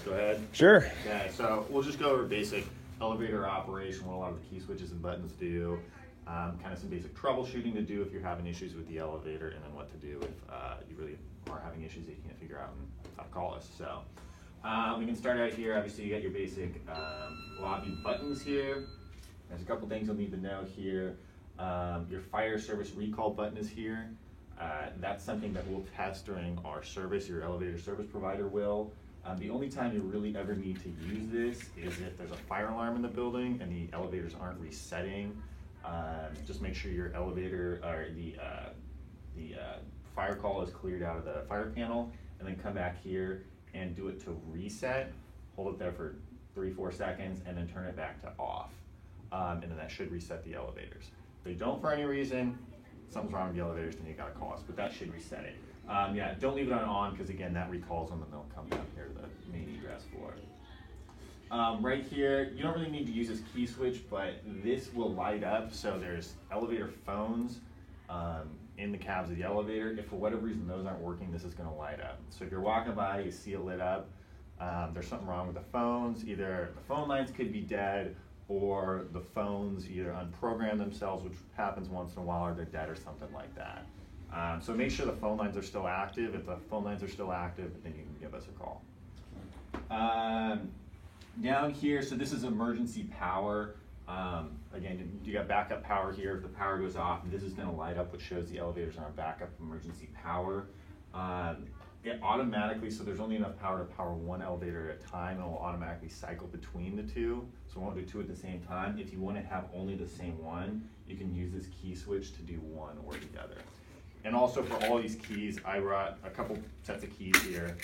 go ahead? Sure. Okay, so we'll just go over basic elevator operation, what a lot of the key switches and buttons do, kind of some basic troubleshooting to do if you're having issues with the elevator, and then what to do if you really are having issues that you can't figure out and how to call us. So we can start out here. Obviously, you got your basic lobby buttons here. There's a couple things you'll need to know here. Your fire service recall button is here. That's something that we'll test during our service. Your elevator service provider will. The only time you really ever need to use this is if there's a fire alarm in the building and the elevators aren't resetting. Just make sure your elevator or the fire call is cleared out of the fire panel, and then come back here and do it to reset. Hold it there for 3-4 seconds and then turn it back to off. And then that should reset the elevators. If they don't for any reason, something's wrong with the elevators, then you gotta call us, but that should reset it. Yeah, don't leave it on because again, that recalls them and they'll come down here to the main egress floor. Right here, you don't really need to use this key switch, but this will light up. So there's elevator phones in the cabs of the elevator. If for whatever reason those aren't working, this is gonna light up. So if you're walking by, you see it lit up, there's something wrong with the phones. Either the phone lines could be dead, or the phones either unprogram themselves, which happens once in a while, or they're dead or something like that. So make sure the phone lines are still active. If the phone lines are still active, then you can give us a call. Down here, so this is emergency power. Again, you got backup power here. If the power goes off, this is gonna light up, which shows the elevators are on backup emergency power. It automatically, so there's only enough power to power one elevator at a time, and it will automatically cycle between the two. So we won't do two at the same time. If you want to have only the same one, you can use this key switch to do one or the other. And also for all these keys, I brought a couple sets of keys here.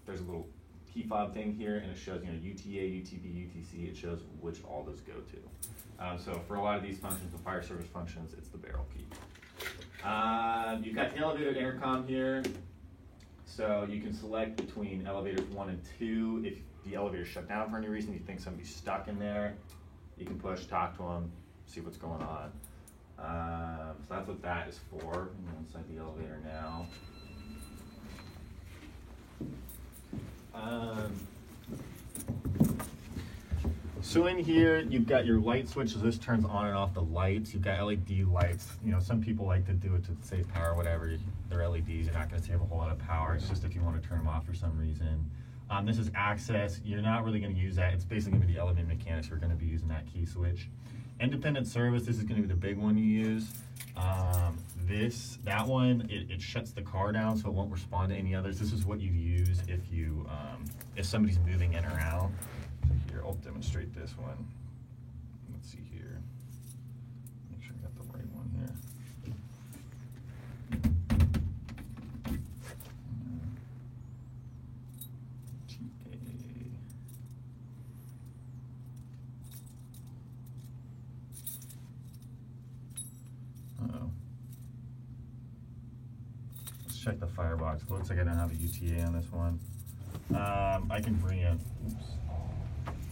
There's a little key fob thing here, and it shows, UTA, UTB, UTC. It shows which all those go to. So for a lot of these functions, the fire service functions, it's the barrel key. You've got the elevator intercom here, so you can select between elevators 1 and 2. If the elevator shut down for any reason, you think somebody's stuck in there, you can push, talk to them, see what's going on. So that's what that is for. I'm inside the elevator now. So in here, you've got your light switch, so this turns on and off the lights. You've got LED lights. Some people like to do it to save power, whatever. They're LEDs, you're not gonna save a whole lot of power. It's just if you wanna turn them off for some reason. This is access. You're not really gonna use that. It's basically gonna be the elevator mechanics who are gonna be using that key switch. Independent service, this is gonna be the big one you use. That one, it shuts the car down so it won't respond to any others. This is what you use if somebody's moving in or out. So here, I'll demonstrate this one. Let's see here. Make sure I got the right one here. Uh-oh. Let's check the firebox. Looks like I don't have a UTA on this one. I can bring in, oops.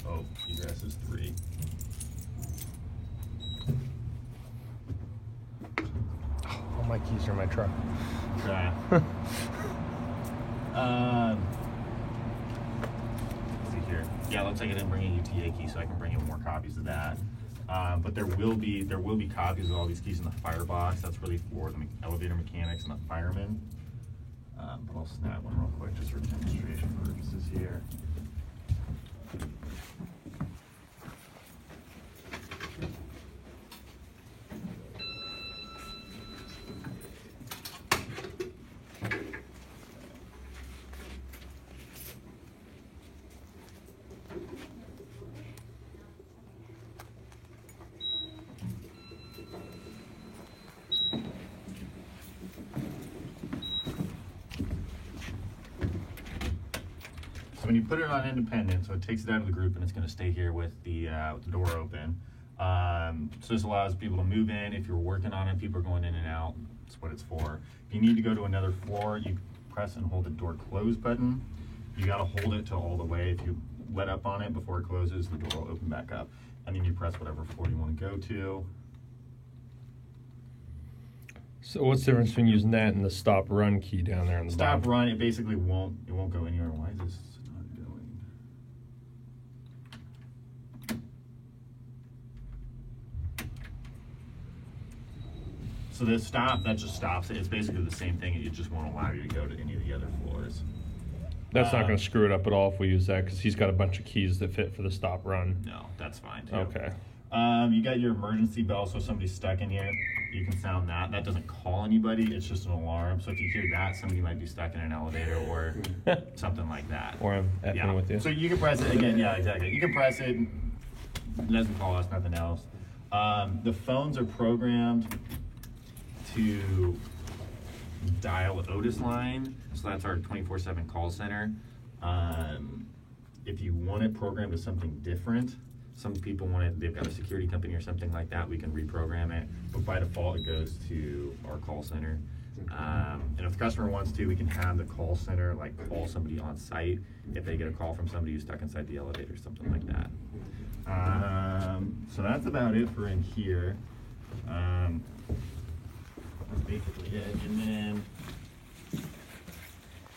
Oh, egress is 3. All my keys are in my truck. Okay. Let's see here. Yeah, looks like I didn't bring a UTA key, so I can bring in more copies of that. But there will be copies of all these keys in the firebox. That's really for the elevator mechanics and the firemen. But I'll snap one real quick just for demonstration purposes here. When you put it on independent, so it takes it out of the group and it's going to stay here with the door open. So this allows people to move in. If you're working on it, people are going in and out. That's what it's for. If you need to go to another floor, you press and hold the door close button. You got to hold it to all the way. If you let up on it before it closes, the door will open back up. And then you press whatever floor you want to go to. So what's the difference between using that and the stop run key down there on the Stop bottom? run, it basically won't go anywhere. Why is this not going? So the stop, that just stops it. It's basically the same thing. It just won't allow you to go to any of the other floors. That's not going to screw it up at all if we use that, because he's got a bunch of keys that fit for the stop run. No, that's fine too. Okay. You got your emergency bell, so if somebody's stuck in here, you can sound that. That doesn't call anybody, it's just an alarm. So if you hear that, somebody might be stuck in an elevator or something like that. Or I'm effing with you. So you can press it again, yeah, exactly. You can press it, it doesn't call us, nothing else. The phones are programmed to dial Otis line, so that's our 24/7 call center. If you want it programmed to something different, some people want it, they've got a security company or something like that, we can reprogram it, but by default it goes to our call center. And if the customer wants to, we can have the call center like call somebody on site if they get a call from somebody who's stuck inside the elevator, something like that. So that's about it for in here. That's basically it. And then